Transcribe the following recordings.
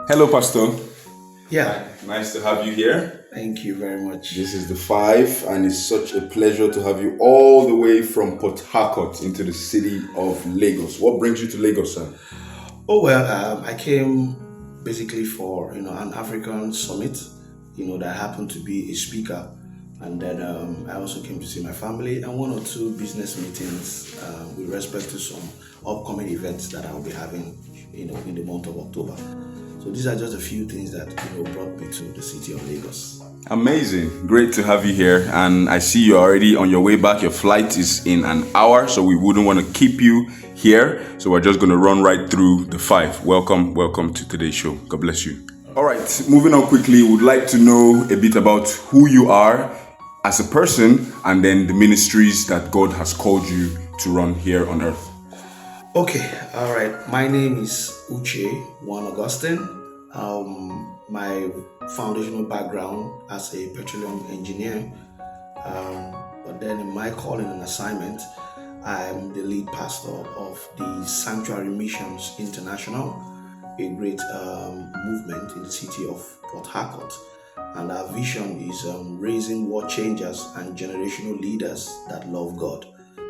Hello, Pastor. Yeah, Nice to have you here. thank you very much. This is the 5, and it's such a pleasure to have you all the way from Port Harcourt into the city of Lagos. What brings you to Lagos, sir? Oh well, I came basically for an African summit, that happened to be a speaker, and then I also came to see my family and one or two business meetings with respect to some upcoming events that I'll be having, in the month of October. So these are just a few things that brought me to the city of Lagos. Amazing. Great to have you here. And I see you're already on your way back. Your flight is in an hour, so we wouldn't want to keep you here. So we're just going to run right through the 5. Welcome to today's show. God bless you. All right, moving on quickly, would like to know a bit about who you are as a person and then the ministries that God has called you to run here on earth. Okay, all right. My name is Juan Augustine. My foundational background as a petroleum engineer, but then in my calling and assignment, I'm the lead pastor of the Sanctuary Missions International, a great movement in the city of Port Harcourt. And our vision is raising world changers and generational leaders that love God.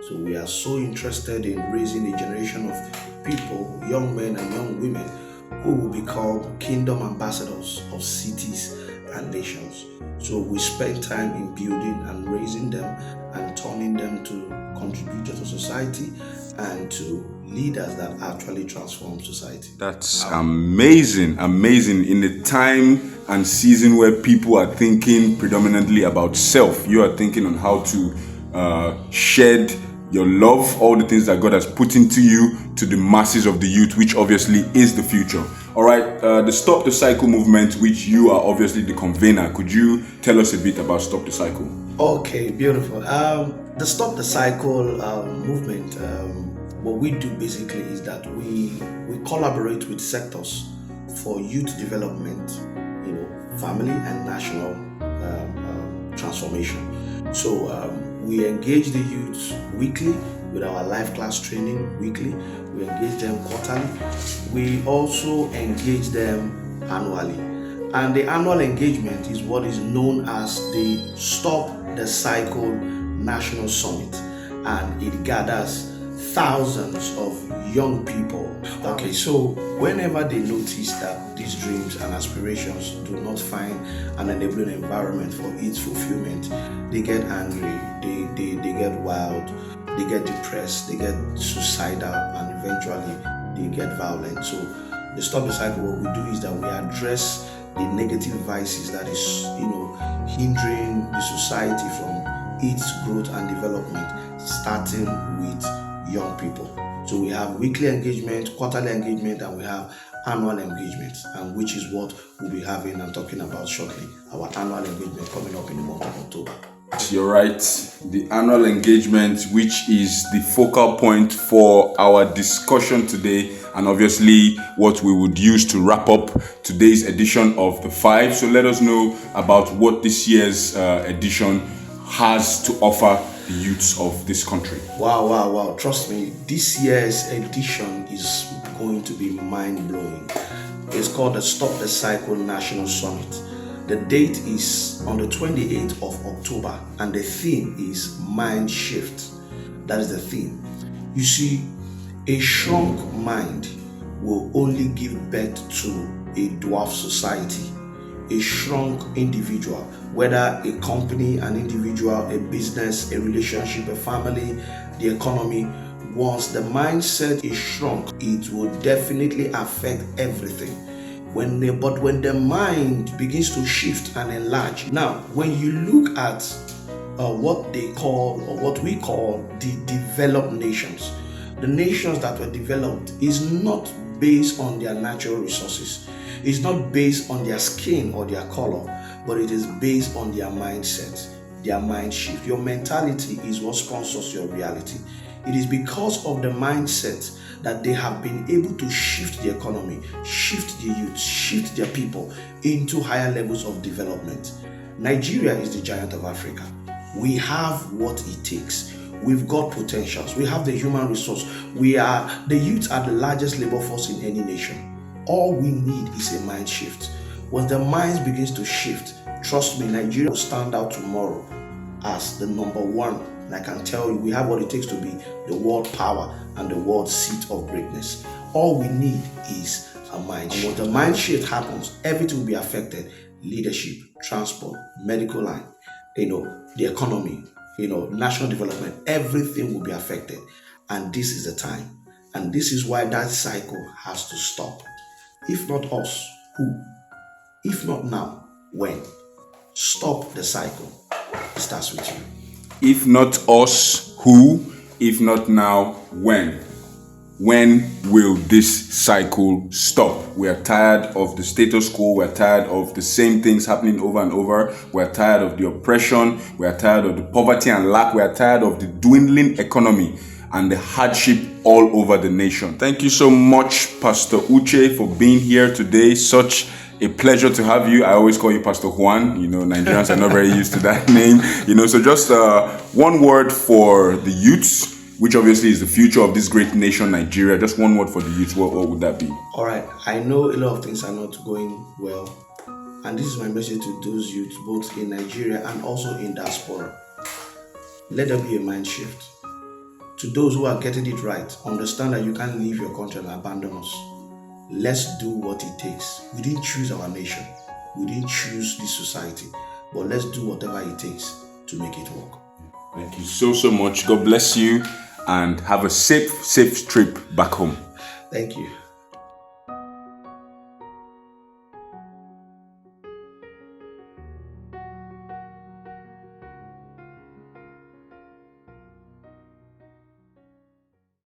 So we are so interested in raising a generation of people, young men and young women, who will become kingdom ambassadors of cities and nations. So we spend time in building and raising them and turning them to contributors to society and to leaders that actually transform society. That's amazing. In a time and season where people are thinking predominantly about self, you are thinking on how to shed your love, all the things that God has put into you to the masses of the youth, which obviously is the future. All right, the Stop the Cycle movement, which you are obviously the convener. Could you tell us a bit about Stop the Cycle? Okay, beautiful. The Stop the Cycle movement, what we do basically is that we collaborate with sectors for youth development, family and national transformation. So we engage the youth weekly with our life class training weekly. We engage them quarterly. We also engage them annually. And the annual engagement is what is known as the Stop the Cycle National Summit. And it gathers thousands of young people. Okay, so whenever they notice that these dreams and aspirations do not find an enabling environment for its fulfillment, they get angry, they get wild, they get depressed, they get suicidal, and eventually they get violent. So the Stop the Cycle, what we do is that we address the negative vices that is hindering the society from its growth and development, starting with young people. So we have weekly engagement, quarterly engagement, and we have annual engagement, and which is what we'll be having and talking about shortly. Our annual engagement coming up in the month of October. You're right. The annual engagement, which is the focal point for our discussion today, and obviously what we would use to wrap up today's edition of the 5. So let us know about what this year's edition has to offer the youths of this country. Wow. Trust me, this year's edition is going to be mind-blowing. It's called the Stop the Cycle National Summit. The date is on the 28th of October, and the theme is MINDSHIFT. That is the theme. You see, a shrunk mind will only give birth to a dwarf society. A shrunk individual, whether a company, an individual, a business, a relationship, a family, the economy, once the mindset is shrunk, it will definitely affect everything. But when the mind begins to shift and enlarge, now when you look at what they call, or what we call, the developed nations, The nations that were developed is not based on their natural resources. It's not based on their skin or their color, but it is based on their mindset, their mind shift. Your mentality is what sponsors your reality. It is because of the mindset that they have been able to shift the economy, shift the youth, shift their people into higher levels of development. Nigeria is the giant of Africa. We have what it takes. We've got potentials. We have the human resource. The youth are the largest labor force in any nation. All we need is a mind shift. When the mind begins to shift, trust me, Nigeria will stand out tomorrow as the number one. And I can tell you, we have what it takes to be the world power and the world seat of greatness. All we need is a mind shift. And when the mind shift happens, everything will be affected. Leadership, transport, medical line, the economy, national development, everything will be affected. And this is the time. And this is why that cycle has to stop. If not us, who? If not now, when? Stop the cycle. It starts with you. If not us, who? If not now, when? When will this cycle stop? We are tired of the status quo. We're tired of the same things happening over and over. We're tired of the oppression. We're tired of the poverty and lack. We're tired of the dwindling economy and the hardship all over the nation. Thank you so much, Pastor Uche, for being here today. Such a pleasure to have you. I always call you Pastor Juan. Nigerians are not very used to that name. So just one word for the youths, which obviously is the future of this great nation, Nigeria. Just one word for the youth. What would that be? All right. I know a lot of things are not going well. And this is my message to those youths, both in Nigeria and also in diaspora. Let there be a mind shift. To those who are getting it right, understand that you can't leave your country and abandon us. Let's do what it takes. We didn't choose our nation. We didn't choose this society. But let's do whatever it takes to make it work. Thank you so much. God bless you and have a safe trip back home. Thank you.